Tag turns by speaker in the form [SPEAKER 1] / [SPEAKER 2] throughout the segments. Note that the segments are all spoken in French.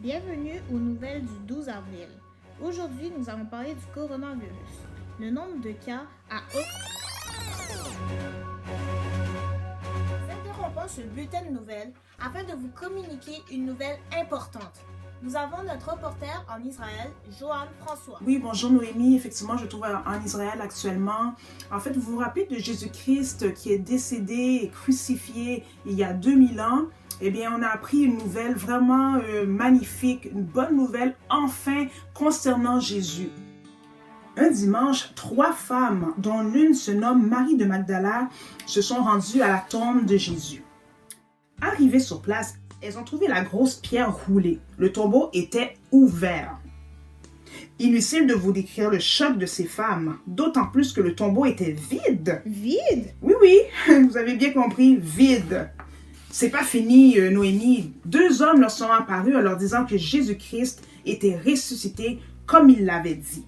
[SPEAKER 1] Bienvenue aux nouvelles du 12 avril. Aujourd'hui, nous allons parler du coronavirus. Le nombre de cas a Nous interrompons ce bulletin de nouvelles afin de vous communiquer une nouvelle importante. Nous avons notre reporter en Israël, Joanne François.
[SPEAKER 2] Oui, bonjour Noémie. Effectivement, je me trouve en Israël actuellement. En fait, vous vous rappelez de Jésus-Christ qui est décédé et crucifié il y a 2000 ans? Eh bien, on a appris une nouvelle vraiment magnifique, une bonne nouvelle enfin concernant Jésus. Un dimanche, 3 femmes, dont l'une se nomme Marie de Magdala, se sont rendues à la tombe de Jésus. Arrivées sur place, elles ont trouvé la grosse pierre roulée. Le tombeau était ouvert. Inutile de vous décrire le choc de ces femmes, d'autant plus que le tombeau était vide.
[SPEAKER 1] Vide?
[SPEAKER 2] Oui, vous avez bien compris, vide. C'est pas fini, Noémie. 2 hommes leur sont apparus en leur disant que Jésus-Christ était ressuscité comme il l'avait dit.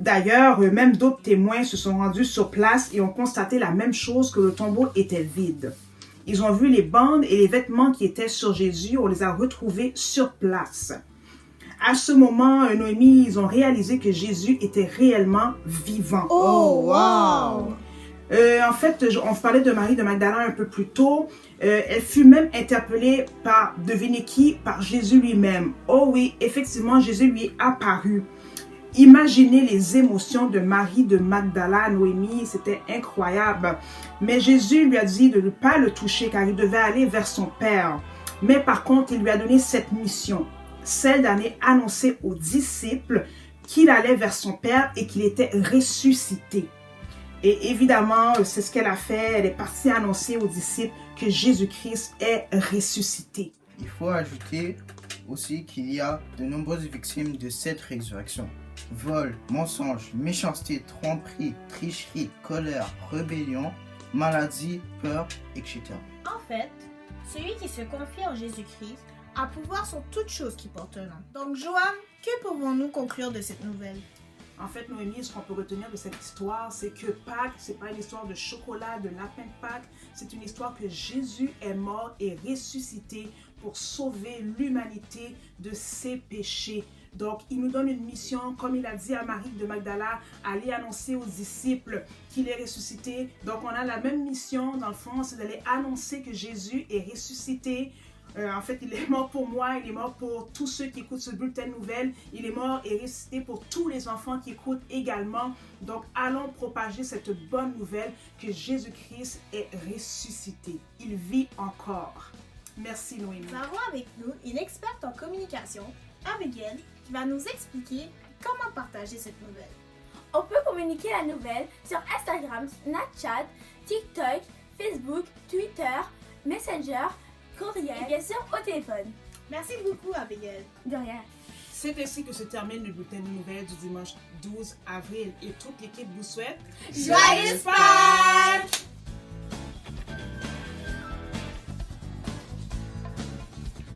[SPEAKER 2] D'ailleurs, même d'autres témoins se sont rendus sur place et ont constaté la même chose, que le tombeau était vide. Ils ont vu les bandes et les vêtements qui étaient sur Jésus, on les a retrouvés sur place. À ce moment, Noémie, ils ont réalisé que Jésus était réellement vivant.
[SPEAKER 1] Oh, wow!
[SPEAKER 2] En fait, on parlait de Marie de Magdala un peu plus tôt. Elle fut même interpellée par, devinez qui, par Jésus lui-même. Oh oui, effectivement, Jésus lui est apparu. Imaginez les émotions de Marie de Magdala, Noémie, c'était incroyable. Mais Jésus lui a dit de ne pas le toucher car il devait aller vers son Père. Mais par contre, il lui a donné cette mission, celle d'aller annoncer aux disciples qu'il allait vers son Père et qu'il était ressuscité. Et évidemment, c'est ce qu'elle a fait. Elle est partie annoncer aux disciples que Jésus-Christ est ressuscité.
[SPEAKER 3] Il faut ajouter aussi qu'il y a de nombreuses victimes de cette résurrection. Vol, mensonge, méchanceté, tromperie, tricherie, colère, rébellion, maladie, peur, etc.
[SPEAKER 1] En fait, celui qui se confie en Jésus-Christ a pouvoir sur toute chose qui porte un nom. Donc, Joanne, que pouvons-nous conclure de cette nouvelle?
[SPEAKER 2] En fait, Noémie, ce qu'on peut retenir de cette histoire, c'est que Pâques, c'est pas une histoire de chocolat, de lapin de Pâques. C'est une histoire que Jésus est mort et ressuscité pour sauver l'humanité de ses péchés. Donc, il nous donne une mission, comme il a dit à Marie de Magdala, aller annoncer aux disciples qu'il est ressuscité. Donc, on a la même mission, dans le fond, c'est d'aller annoncer que Jésus est ressuscité. En fait, il est mort pour moi, il est mort pour tous ceux qui écoutent ce bulletin de nouvelles. Il est mort et ressuscité pour tous les enfants qui écoutent également. Donc, allons propager cette bonne nouvelle que Jésus-Christ est ressuscité. Il vit encore. Merci, Noémie.
[SPEAKER 1] Nous avons avec nous une experte en communication, Abigail, qui va nous expliquer comment partager cette nouvelle.
[SPEAKER 4] On peut communiquer la nouvelle sur Instagram, Snapchat, TikTok, Facebook, Twitter, Messenger, courriel et bien sûr au téléphone.
[SPEAKER 1] Merci beaucoup, Abigail.
[SPEAKER 4] De rien.
[SPEAKER 2] C'est ainsi que se termine le bulletin de nouvelles du dimanche 12 avril et toute l'équipe vous souhaite
[SPEAKER 1] Joyeux Pâques!